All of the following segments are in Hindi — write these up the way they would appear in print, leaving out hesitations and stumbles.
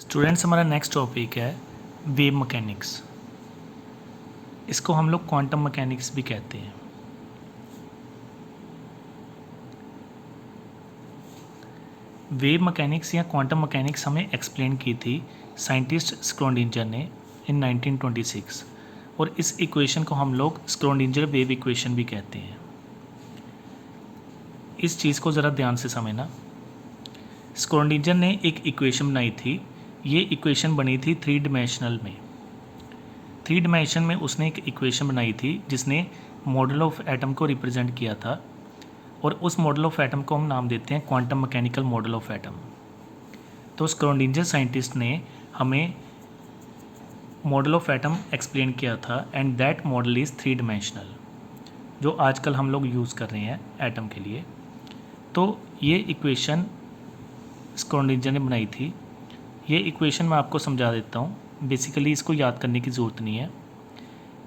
स्टूडेंट्स, हमारा नेक्स्ट टॉपिक है वेव मैकेनिक्स। इसको हम लोग क्वांटम मैकेनिक्स भी कहते हैं। वेव मैकेनिक्स या क्वांटम मैकेनिक्स हमें एक्सप्लेन की थी साइंटिस्ट स्क्रोडिंजर ने इन 1926, और इस इक्वेशन को हम लोग स्क्रोडिंजर वेव इक्वेशन भी कहते हैं। इस चीज़ को ज़रा ध्यान से समझना। स्क्रोडिंजर ने एक इक्वेशन बनाई थी। ये इक्वेशन बनी थी 3 डायमेंशनल में। 3 डायमेंशन में उसने एक इक्वेशन बनाई थी जिसने मॉडल ऑफ एटम को रिप्रेजेंट किया था, और उस मॉडल ऑफ एटम को हम नाम देते हैं quantum mechanical model of atom. तो स्क्रोडिंजर साइंटिस्ट ने हमें मॉडल ऑफ एटम एक्सप्लेन किया था, and that model is 3 dimensional, जो आजकल हम लोग यूज़ कर रहे हैं एटम के लिए। तो ये इक्वेशन स्क्रोडिंजर ने बनाई थी। ये इक्वेशन मैं आपको समझा देता हूँ। बेसिकली इसको याद करने की ज़रूरत नहीं है।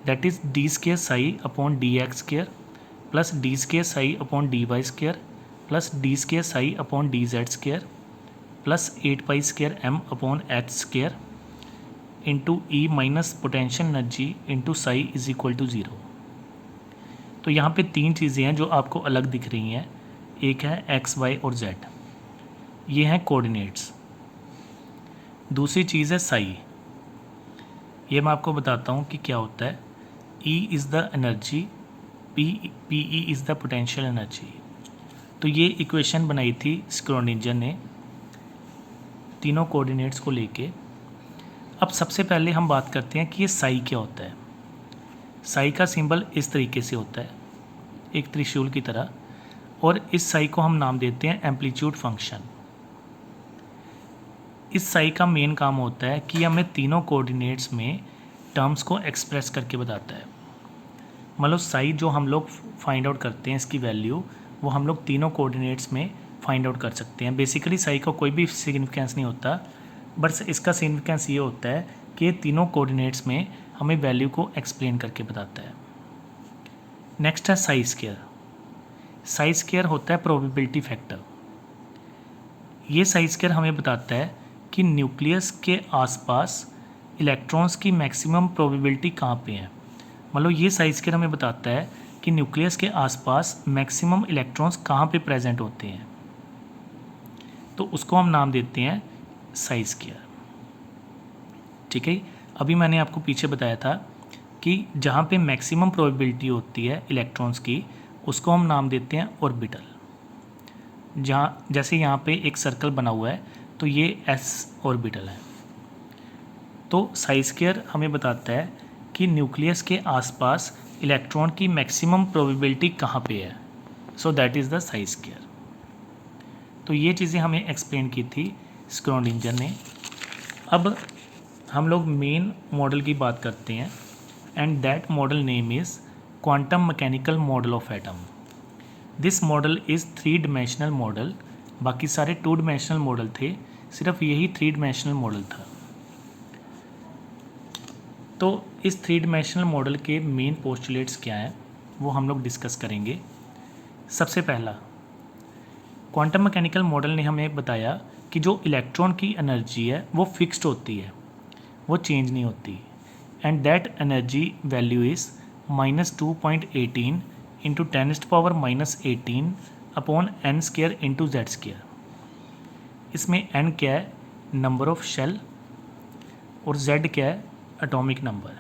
That is d square psi upon d x square plus d square psi upon d y square plus d square psi upon d z square plus 8 pi square m upon h square into E minus potential energy into psi is equal to 0। तो यहाँ पे 3 चीज़ें हैं जो आपको अलग दिख रही हैं। एक है एक्स, वाई और जेड, ये हैं कोऑर्डिनेट्स। दूसरी चीज़ है साई। ये मैं आपको बताता हूँ कि क्या होता है। E is the energy, P E is the potential energy. तो ये इक्वेशन बनाई थी स्क्रोडिंजर ने तीनों कोऑर्डिनेट्स को लेके। अब सबसे पहले हम बात करते हैं कि ये साई क्या होता है। साई का सिंबल इस तरीके से होता है, एक त्रिशूल की तरह, और इस साई को हम नाम देते हैं एम्पलीट्यूड फंक्शन। इस साई का मेन काम होता है कि हमें तीनों कोऑर्डिनेट्स में टर्म्स को एक्सप्रेस करके बताता है। मतलब साई जो हम लोग फाइंड आउट करते हैं, इसकी वैल्यू वो हम लोग तीनों कोऑर्डिनेट्स में फाइंड आउट कर सकते हैं। बेसिकली साई का कोई भी सिग्निफिकेंस नहीं होता, बस इसका सिग्निफिकेंस ये होता है कि तीनों कोऑर्डिनेट्स में हमें वैल्यू को एक्सप्लेन करके बताता है। नेक्स्ट है साई स्केयर। साई स्केयर होता है प्रोबेबिलिटी फैक्टर। ये साई स्केयर हमें बताता है कि न्यूक्लियस के आसपास इलेक्ट्रॉन्स की मैक्सिमम प्रोबेबिलिटी कहाँ पे है। मतलब ये साई स्केयर हमें बताता है कि न्यूक्लियस के आसपास मैक्सिमम इलेक्ट्रॉन्स कहाँ पे प्रेजेंट होते हैं। तो उसको हम नाम देते हैं साई स्केयर। ठीक है। अभी मैंने आपको पीछे बताया था कि जहाँ पे मैक्सिमम प्रोबेबिलिटी होती है इलेक्ट्रॉन्स की, उसको हम नाम देते हैं ऑर्बिटल। जहाँ जैसे यहाँ पे एक सर्कल बना हुआ है, तो ये एस ऑर्बिटल है। तो साई स्केयर हमें बताता है कि न्यूक्लियस के आसपास इलेक्ट्रॉन की मैक्सिमम प्रोबेबिलिटी कहाँ पे है। So that is the Sai square. तो ये चीज़ें हमें एक्सप्लेन की थी स्क्रोडिंजर ने। अब हम लोग मेन मॉडल की बात करते हैं, and that model name is quantum mechanical model of atom. This model is 3 dimensional model. बाकी सारे 2 डायमेंशनल मॉडल थे, सिर्फ यही 3 डायमेंशनल मॉडल था। तो इस 3 डायमेंशनल मॉडल के मेन पोस्टुलेट्स क्या हैं वो हम लोग डिस्कस करेंगे। सबसे पहला, क्वांटम मैकेनिकल मॉडल ने हमें बताया कि जो इलेक्ट्रॉन की एनर्जी है वो फिक्स्ड होती है, वो चेंज नहीं होती, and that energy value is -2.18 into 10⁻⁻18 upon n square into Z square. इसमें n क्या है, नंबर ऑफ शेल, और z क्या है, एटॉमिक नंबर।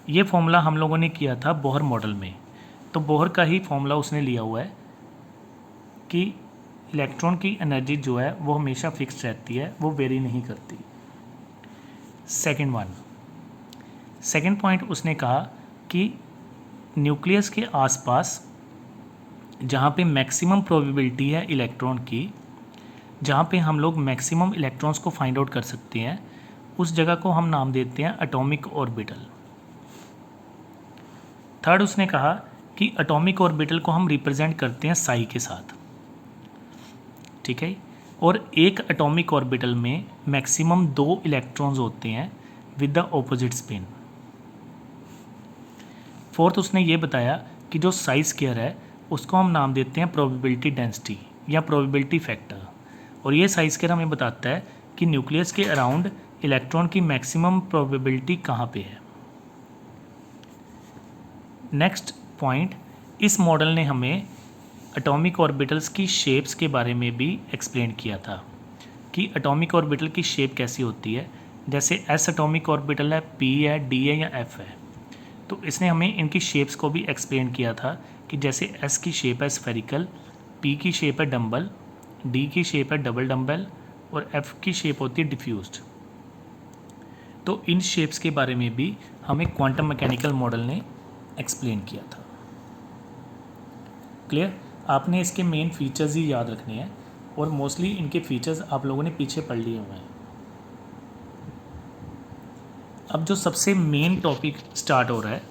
ये फॉर्मूला हम लोगों ने किया था बोहर मॉडल में। तो बोहर का ही फॉर्मूला उसने लिया हुआ है कि इलेक्ट्रॉन की एनर्जी जो है वो हमेशा फिक्स रहती है, वो वेरी नहीं करती। सेकेंड पॉइंट उसने कहा कि न्यूक्लियस के आसपास जहाँ पे मैक्सिमम प्रोबेबिलिटी है इलेक्ट्रॉन की, जहाँ पे हम लोग मैक्सिमम इलेक्ट्रॉन्स को फाइंड आउट कर सकते हैं, उस जगह को हम नाम देते हैं एटॉमिक ऑर्बिटल। थर्ड, उसने कहा कि एटॉमिक ऑर्बिटल को हम रिप्रेजेंट करते हैं साई के साथ। ठीक है। और एक एटॉमिक ऑर्बिटल में मैक्सिमम 2 इलेक्ट्रॉन्स होते हैं with the opposite spin. Fourth, उसने ये बताया कि जो साई स्केयर है उसको हम नाम देते हैं प्रोबेबिलिटी डेंसिटी या प्रोबेबिलिटी फैक्टर। और ये साई स्केयर हमें बताता है कि न्यूक्लियस के अराउंड इलेक्ट्रॉन की मैक्सिमम प्रोबेबिलिटी कहाँ पे है। नेक्स्ट पॉइंट, इस मॉडल ने हमें एटॉमिक ऑर्बिटल्स की शेप्स के बारे में भी एक्सप्लेन किया था कि एटॉमिक ऑर्बिटल की शेप कैसी होती है। जैसे एस एटॉमिक ऑर्बिटल है, पी है, डी है या एफ है, तो इसने हमें इनकी शेप्स को भी एक्सप्लेन किया था कि जैसे एस की शेप है स्फेरिकल, पी की शेप है डम्बल, डी की शेप है डबल डम्बल और एफ की शेप होती है डिफ्यूज्ड। तो इन शेप्स के बारे में भी हमें क्वांटम मैकेनिकल मॉडल ने एक्सप्लेन किया था। क्लियर? आपने इसके मेन फीचर्स ही याद रखने हैं और मोस्टली इनके फीचर्स आप लोगों ने पीछे पढ़ लिए हुए हैं। अब जो सबसे मेन टॉपिक स्टार्ट हो रहा है,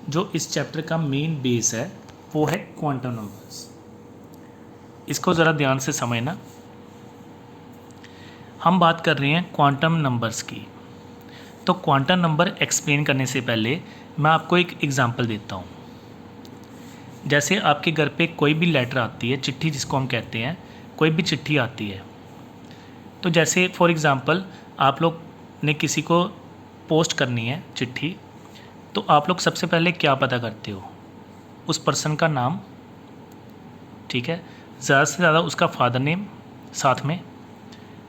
जो इस चैप्टर का मेन बेस है, वो है क्वांटम नंबर्स। इसको ज़रा ध्यान से समझना। हम बात कर रहे हैं क्वांटम नंबर्स की। तो क्वांटम नंबर एक्सप्लेन करने से पहले मैं आपको एक एग्जांपल देता हूँ। जैसे आपके घर पे कोई भी लेटर आती है, चिट्ठी जिसको हम कहते हैं, कोई भी चिट्ठी आती है, तो जैसे फॉर एग्ज़ाम्पल आप लोग ने किसी को पोस्ट करनी है चिट्ठी, तो आप लोग सबसे पहले क्या पता करते हो? उस पर्सन का नाम, ठीक है, ज़्यादा से ज़्यादा उसका फादर नेम साथ में,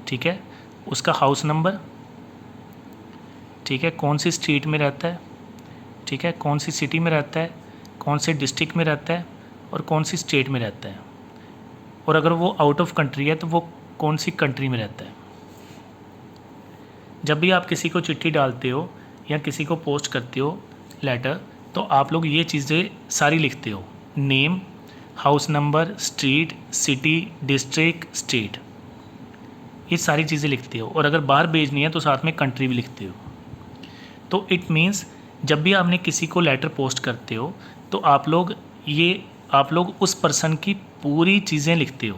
ठीक है, उसका हाउस नंबर, ठीक है, कौन सी स्ट्रीट में रहता है, ठीक है, कौन सी सिटी में रहता है, कौन से डिस्ट्रिक्ट में रहता है और कौन सी स्टेट में रहता है, और अगर वो आउट ऑफ कंट्री है तो वो कौन सी कंट्री में रहता है। जब भी आप किसी को चिट्ठी डालते हो या किसी को पोस्ट करते हो लेटर, तो आप लोग ये चीज़ें सारी लिखते हो, name, house number, street, city, district, state, ये सारी चीज़ें लिखते हो। और अगर बाहर भेजनी है तो साथ में कंट्री भी लिखते हो। तो इट मीन्स जब भी आपने किसी को लेटर पोस्ट करते हो तो आप लोग उस पर्सन की पूरी चीज़ें लिखते हो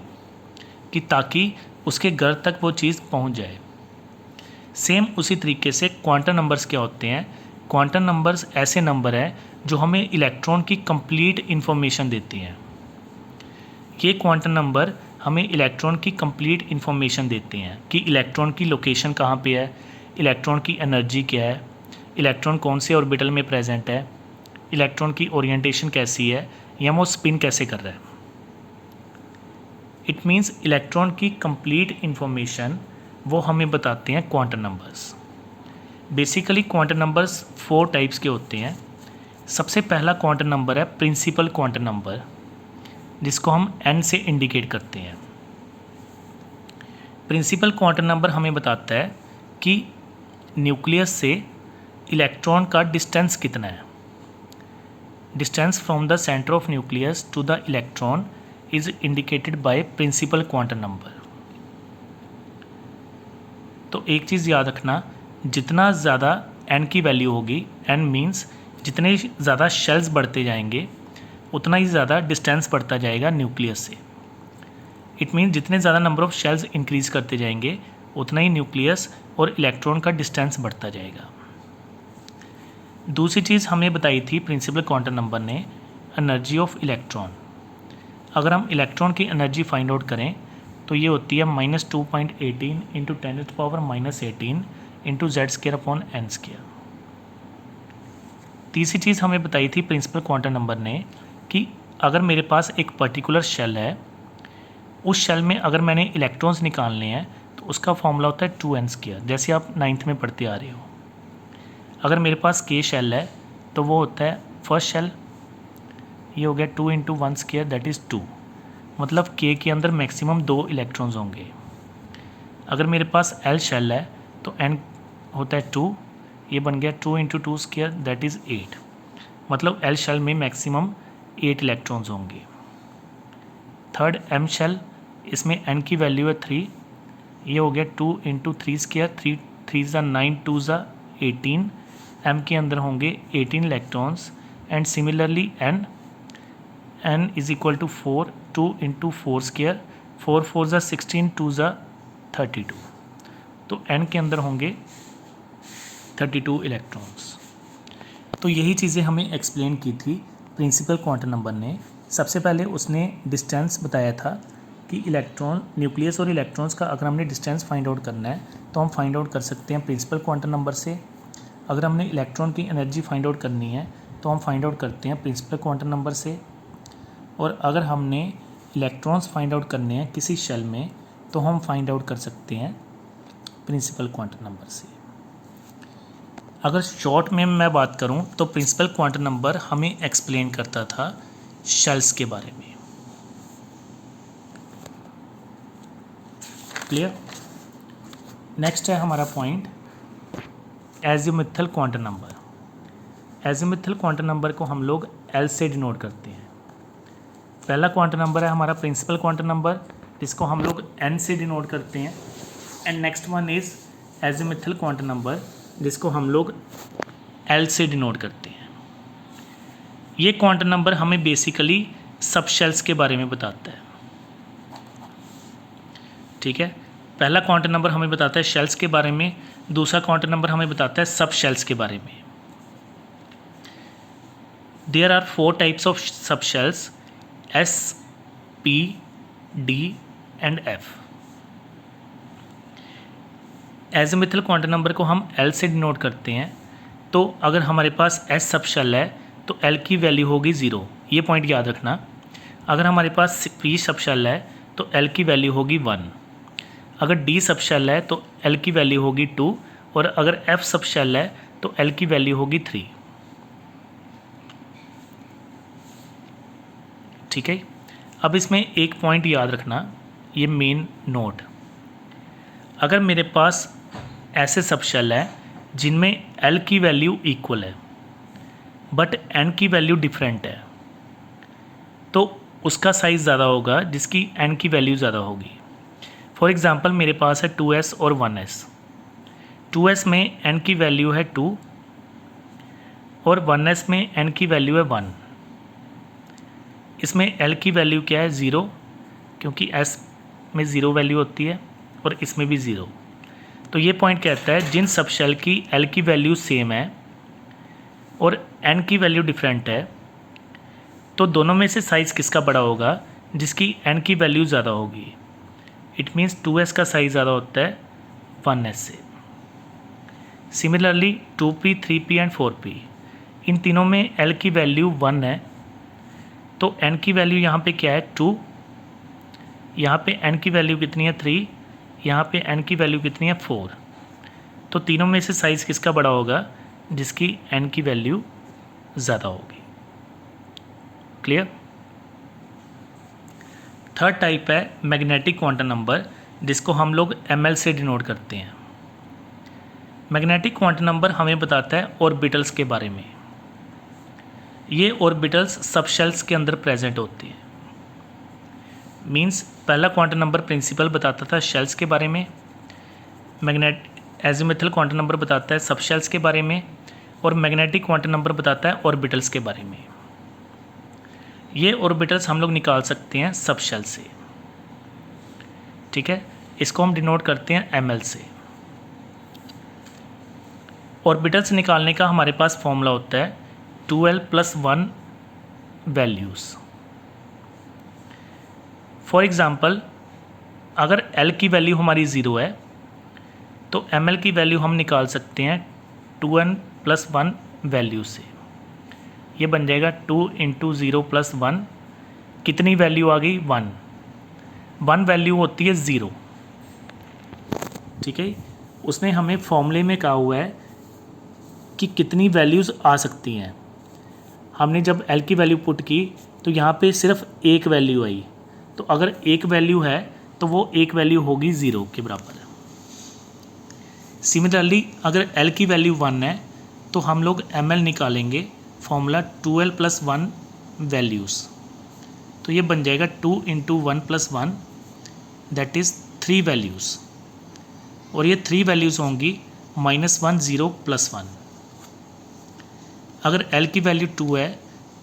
कि ताकि उसके घर तक वो चीज़ पहुंच जाए। सेम उसी तरीके से क्वांटम नंबर्स क्या होते हैं? क्वांटम नंबर्स ऐसे नंबर हैं जो हमें इलेक्ट्रॉन की कंप्लीट इन्फॉर्मेशन देते हैं। ये क्वांटम नंबर हमें इलेक्ट्रॉन की कंप्लीट इन्फॉर्मेशन देते हैं कि इलेक्ट्रॉन की लोकेशन कहाँ पे है, इलेक्ट्रॉन की एनर्जी क्या है, इलेक्ट्रॉन कौन से ऑर्बिटल में प्रेजेंट है, इलेक्ट्रॉन की ओरिएंटेशन कैसी है या वो स्पिन कैसे कर रहा है। इट मीन्स इलेक्ट्रॉन की कंप्लीट इन्फॉर्मेशन वो हमें बताते हैं quantum numbers. Basically quantum numbers 4 types के होते हैं। सबसे पहला क्वांटम नंबर है प्रिंसिपल क्वांटम नंबर, जिसको हम n से इंडिकेट करते हैं। प्रिंसिपल क्वांटम नंबर हमें बताता है कि न्यूक्लियस से इलेक्ट्रॉन का डिस्टेंस कितना है। Distance from the centre of nucleus to the electron is indicated by principal quantum number. तो एक चीज़ याद रखना, जितना ज़्यादा n की वैल्यू होगी, n मीन्स जितने ज़्यादा शेल्स बढ़ते जाएंगे उतना ही ज़्यादा डिस्टेंस बढ़ता जाएगा न्यूक्लियस से। इट मीन्स जितने ज़्यादा नंबर ऑफ शेल्स इंक्रीज़ करते जाएंगे उतना ही न्यूक्लियस और इलेक्ट्रॉन का डिस्टेंस बढ़ता जाएगा। दूसरी चीज़ हमें बताई थी प्रिंसिपल क्वांटम नंबर ने, एनर्जी ऑफ इलेक्ट्रॉन। अगर हम इलेक्ट्रॉन की एनर्जी फाइंड आउट करें तो ये होती है -2.18 इंटू 10⁻⁻18 इंटू Z² तीसरी चीज़ हमें बताई थी प्रिंसिपल क्वांटम नंबर ने कि अगर मेरे पास एक पर्टिकुलर शेल है, उस शेल में अगर मैंने इलेक्ट्रॉन्स निकालने हैं तो उसका फॉर्मूला होता है 2n², जैसे आप 9th में पढ़ते आ रहे हो। अगर मेरे पास K शेल है तो वो होता है फर्स्ट शेल, ये हो गया 2 × 1² दैट इज़ 2, मतलब K के अंदर मैक्सिमम 2 इलेक्ट्रॉन्स होंगे। अगर मेरे पास L शेल है तो n होता है 2, ये बन गया 2 × 2² दैट इज़ 8, मतलब L शेल में मैक्सिमम 8 इलेक्ट्रॉन्स होंगे। थर्ड M शेल, इसमें n की वैल्यू है 3, ये हो गया 2 × 3², 3 3 9 2 18, M के अंदर होंगे 18 electrons and similarly n is equal to 4, 2 × 4², 4 4 16, 2 32, तो n के अंदर होंगे 32 इलेक्ट्रॉन्स। तो यही चीज़ें हमें एक्सप्लेन की थी प्रिंसिपल क्वांटम नंबर ने। सबसे पहले उसने डिस्टेंस बताया था कि इलेक्ट्रॉन न्यूक्लियस और इलेक्ट्रॉन्स का अगर हमने डिस्टेंस फाइंड आउट करना है तो हम फाइंड आउट कर सकते हैं प्रिंसिपल क्वांटम नंबर से। अगर हमने इलेक्ट्रॉन की एनर्जी फाइंड आउट करनी है तो हम फाइंड आउट करते हैं प्रिंसिपल क्वांटम नंबर से। और अगर हमने इलेक्ट्रॉन्स फाइंड आउट करने हैं किसी शेल में तो हम फाइंड आउट कर सकते हैं प्रिंसिपल क्वांटम नंबर से। अगर शॉर्ट में मैं बात करूं तो प्रिंसिपल क्वांटम नंबर हमें एक्सप्लेन करता था शेल्स के बारे में। क्लियर। नेक्स्ट है हमारा point azimuthal quantum number. Azimuthal quantum number को हम लोग एल से डिनोट करते हैं। पहला क्वांटम नंबर है हमारा प्रिंसिपल क्वांटम नंबर, जिसको हम लोग एन से डिनोट करते हैं। And next one is azimuthal quantum number, जिसको हम लोग एल से डिनोट करते हैं। ये क्वांटम नंबर हमें बेसिकली सब शेल्स के बारे में बताता है। ठीक है, पहला क्वांटम नंबर हमें बताता है शेल्स के बारे में, दूसरा क्वांटम नंबर हमें बताता है सब शेल्स के बारे में। There are 4 types of sub shells, S, P, D and F। Azimuthal quantum number को हम L से डिनोट करते हैं। तो अगर हमारे पास S सब शेल है तो L की वैल्यू होगी 0, ये पॉइंट याद रखना। अगर हमारे पास P सब शेल है तो L की वैल्यू होगी 1। अगर D सब शेल है तो L की वैल्यू होगी 2, और अगर F सब शेल है तो L की वैल्यू होगी 3। ठीक है, अब इसमें एक पॉइंट याद रखना, ये मेन नोट। अगर मेरे पास ऐसे सब शेल है जिनमें L की वैल्यू इक्वल है बट N की वैल्यू डिफरेंट है, तो उसका साइज़ ज़्यादा होगा जिसकी N की वैल्यू ज़्यादा होगी। फॉर एग्ज़ाम्पल मेरे पास है 2s और 1s। 2s में N की वैल्यू है 2 और 1s में N की वैल्यू है 1। इसमें L की वैल्यू क्या है 0, क्योंकि S में 0 वैल्यू होती है और इसमें भी 0। तो ये पॉइंट कहता है जिन सब शेल की L की वैल्यू सेम है और N की वैल्यू डिफरेंट है, तो दोनों में से साइज़ किसका बड़ा होगा, जिसकी N की वैल्यू ज़्यादा होगी। इट मीन्स 2s का साइज़ ज़्यादा होता है 1s से। Similarly 2p, 3p and 4p, इन तीनों में L की वैल्यू 1 है, तो N की वैल्यू यहाँ पे क्या है 2, यहाँ पे N की वैल्यू कितनी है 3, यहाँ पे N की वैल्यू कितनी है 4। तो तीनों में से साइज़ किसका बड़ा होगा, जिसकी N की वैल्यू ज़्यादा होगी। क्लियर। थर्ड टाइप है मैग्नेटिक क्वांटम नंबर, जिसको हम लोग ml से डिनोट करते हैं। मैग्नेटिक क्वांटम नंबर हमें बताता है ऑर्बिटल्स के बारे में। ये ऑर्बिटल्स सब शेल्स के अंदर प्रेजेंट होती हैं। मींस पहला क्वांटम नंबर प्रिंसिपल बताता था शेल्स के बारे में, एजिमुथल क्वांटम नंबर बताता है सब शेल्स के बारे में, और मैग्नेटिक क्वांटम नंबर बताता है ऑर्बिटल्स के बारे में। ये ऑर्बिटल्स हम लोग निकाल सकते हैं सब शेल से। ठीक है, इसको हम डिनोट करते हैं ml से। ऑर्बिटल्स निकालने का हमारे पास फॉर्मूला होता है 2l+1 वैल्यूज़। फॉर एग्ज़ाम्पल अगर L की वैल्यू हमारी 0 है तो ml की वैल्यू हम निकाल सकते हैं 2n+1 वैल्यू से। ये बन जाएगा 2 × 0 + 1, कितनी वैल्यू आ गई 1। 1 वैल्यू होती है 0। ठीक है, उसने हमें फॉर्मूले में कहा हुआ है कि कितनी वैल्यूज़ आ सकती हैं। हमने जब L की वैल्यू पुट की तो यहाँ पे सिर्फ एक वैल्यू आई, तो अगर एक वैल्यू है तो वो एक वैल्यू होगी 0 के बराबर। सिमिलरली अगर L की वैल्यू 1 है तो हम लोग ml निकालेंगे, फॉर्मूला 2l+1 वैल्यूज़। तो ये बन जाएगा 2 × 1 + 1, दैट इज़ 3 वैल्यूज़, और ये 3 वैल्यूज़ होंगी -1, 0, +1। अगर L की वैल्यू 2 है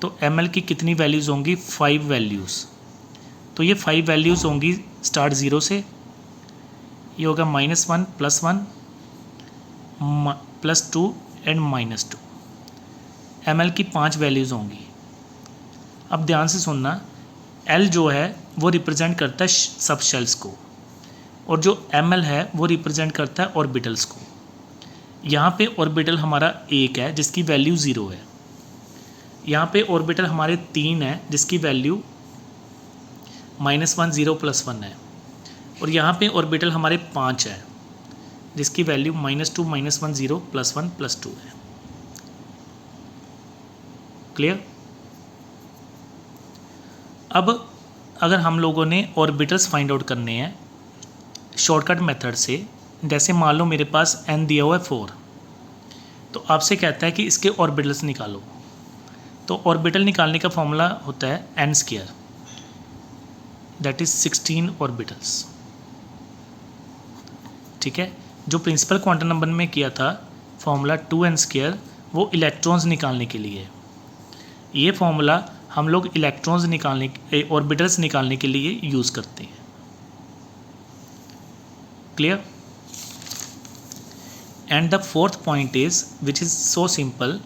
तो ml की कितनी वैल्यूज़ होंगी 5 वैल्यूज़। तो ये 5 वैल्यूज़ होंगी स्टार्ट 0 से, ये होगा -1, +1, +2 एंड -2। ml की 5 वैल्यूज़ होंगी। अब ध्यान से सुनना, एल जो है वो रिप्रेजेंट करता है सब शेल्स को, और जो एम एल है वो रिप्रेजेंट करता है ऑर्बिटल्स को। यहाँ पे ऑर्बिटल हमारा एक है जिसकी वैल्यू 0 है, यहाँ पे ऑर्बिटल हमारे 3 है जिसकी वैल्यू -1 0 +1 है, और यहाँ पे ऑर्बिटल हमारे 5 है जिसकी वैल्यू -2 -1 0 +1 +2 है। क्लियर? अब अगर हम लोगों ने ऑर्बिटल्स फाइंड आउट करने हैं शॉर्टकट मेथड से, जैसे मान लो मेरे पास n दिया हुआ है 4, तो आपसे कहता है कि इसके ऑर्बिटल्स निकालो। तो ऑर्बिटल निकालने का फॉर्मूला होता है n², दैट इज 16 ऑर्बिटल्स। ठीक है, जो प्रिंसिपल क्वांटम नंबर में किया था फॉर्मूला 2n², वो इलेक्ट्रॉन्स निकालने के लिए। ये फॉर्मूला हम लोग इलेक्ट्रॉन्स निकालने, ऑर्बिटल्स निकालने के लिए यूज़ करते हैं। Clear? And the fourth point is which is so simple,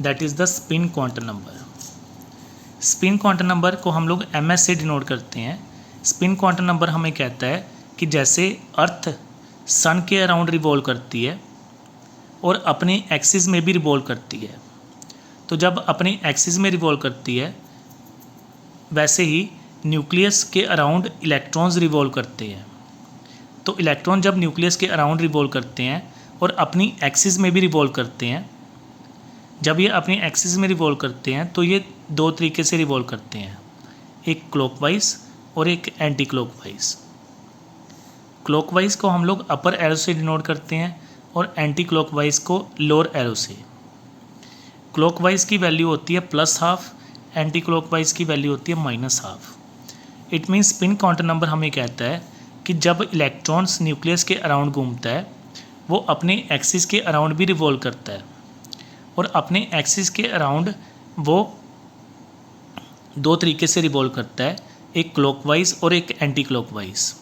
that is the spin quantum number. Spin quantum number को हम लोग ms से डिनोट करते हैं। स्पिन क्वांटम नंबर हमें कहता है कि जैसे अर्थ सन के अराउंड रिवॉल्व करती है और अपने एक्सिस में भी रिवॉल्व करती है, तो जब अपने एक्सिस में रिवॉल्व करती है वैसे ही न्यूक्लियस के अराउंड इलेक्ट्रॉन्स रिवॉल्व करते हैं। तो इलेक्ट्रॉन जब न्यूक्लियस के अराउंड रिवॉल्व करते हैं और अपनी एक्सिस में भी रिवॉल्व करते हैं, जब ये अपनी एक्सिस में रिवॉल्व करते हैं तो ये 2 तरीके से रिवॉल्व करते हैं, एक क्लॉकवाइज और एक एंटी क्लॉकवाइज। क्लॉकवाइज को हम लोग अपर एरो से डिनोट करते हैं और एंटी क्लॉकवाइज को लोअर एरो से। क्लॉकवाइज की वैल्यू होती है +½ एंटी क्लॉकवाइज की वैल्यू होती है -½ it means spin quantum number हमें कहता है कि जब इलेक्ट्रॉन्स न्यूक्लियस के अराउंड घूमता है वो अपने एक्सिस के अराउंड भी रिवॉल्व करता है, और अपने एक्सिस के अराउंड वो 2 तरीके से रिवॉल्व करता है, एक क्लॉकवाइज और एक एंटी क्लॉकवाइज।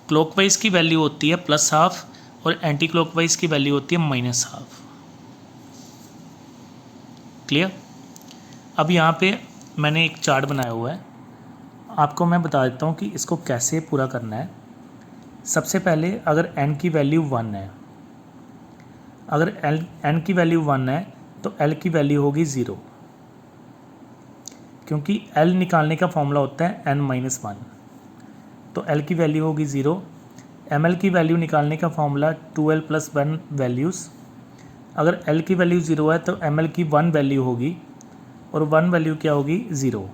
क्लॉकवाइज की वैल्यू होती है +½ और एंटी क्लॉकवाइज की वैल्यू होती है -½ क्लियर? अब यहाँ पे मैंने एक चार्ट बनाया हुआ है, आपको मैं बता देता हूँ कि इसको कैसे पूरा करना है। सबसे पहले अगर n की वैल्यू 1 है, अगर n की वैल्यू 1 है तो l की वैल्यू होगी 0, क्योंकि l निकालने का फॉर्मूला होता है n-1, तो l की वैल्यू होगी 0। ml की वैल्यू निकालने का फॉर्मूला 2l + 1 वैल्यूज़। अगर l की वैल्यू 0 है तो ml की 1 वैल्यू होगी, और 1 वैल्यू क्या होगी 0।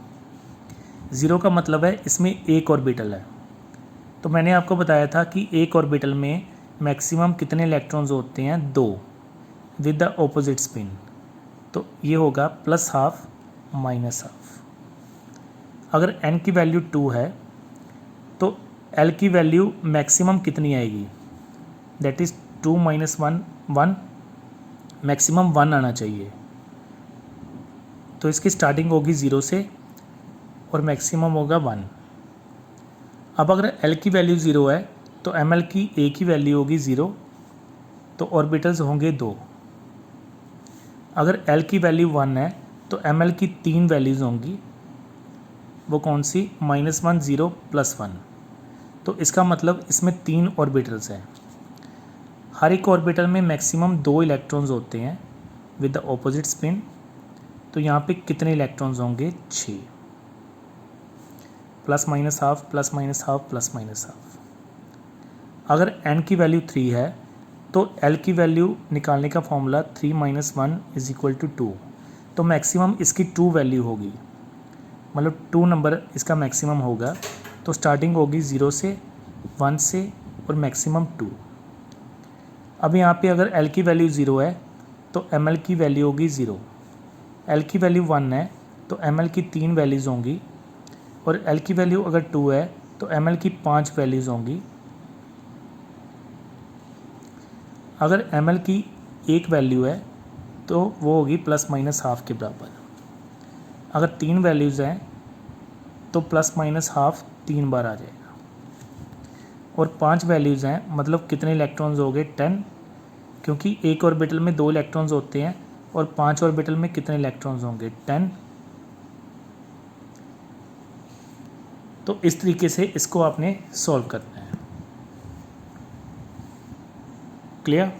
0 का मतलब है इसमें एक ऑर्बिटल है। तो मैंने आपको बताया था कि एक ऑर्बिटल में मैक्सिमम कितने इलेक्ट्रॉन्स होते हैं, 2 विद द ऑपोजिट स्पिन। तो ये होगा +½ -½ अगर n की वैल्यू 2 है तो l की वैल्यू मैक्सिमम कितनी आएगी, दैट इज़ 2 - 1 1, मैक्सिमम 1 आना चाहिए। तो इसकी स्टार्टिंग होगी 0 से और मैक्सिमम होगा 1। अब अगर l की वैल्यू 0 है तो ml की a की वैल्यू होगी 0, तो ऑर्बिटल्स होंगे 2। अगर l की वैल्यू 1 है तो ml की 3 वैल्यूज़ होंगी, वो कौन सी, -1 0 +1। तो इसका मतलब इसमें 3 ऑर्बिटल्स हैं। हर एक ऑर्बिटल में मैक्सिमम 2 इलेक्ट्रॉन्स होते हैं विद द ऑपोजिट स्पिन। तो यहाँ पे कितने इलेक्ट्रॉन्स होंगे, 6, +-½ +-½ +-½ अगर n की वैल्यू 3 है तो l की वैल्यू निकालने का फॉर्मूला 3 - 1 = 2, तो मैक्सिमम इसकी 2 वैल्यू होगी, मतलब 2 नंबर इसका मैक्सिमम होगा। तो स्टार्टिंग होगी 0 से, 1 से और मैक्सिमम 2। अब यहाँ पे अगर l की वैल्यू 0 है तो ml की वैल्यू होगी 0, l की वैल्यू 1 है तो ml की 3 वैल्यूज़ होंगी, और l की वैल्यू अगर 2 है तो ml की 5 वैल्यूज़ होंगी। अगर ml की 1 वैल्यू है तो वो होगी +-½ के बराबर। अगर 3 वैल्यूज़ हैं तो +-½ 3 बार आ जाएगा, और 5 वैल्यूज़ हैं मतलब कितने इलेक्ट्रॉन्स हो गए, 10, क्योंकि एक ऑर्बिटल में 2 इलेक्ट्रॉन्स होते हैं और 5 ऑर्बिटल में कितने इलेक्ट्रॉन्स होंगे, 10। तो इस तरीके से इसको आपने सॉल्व करना है। क्लियर?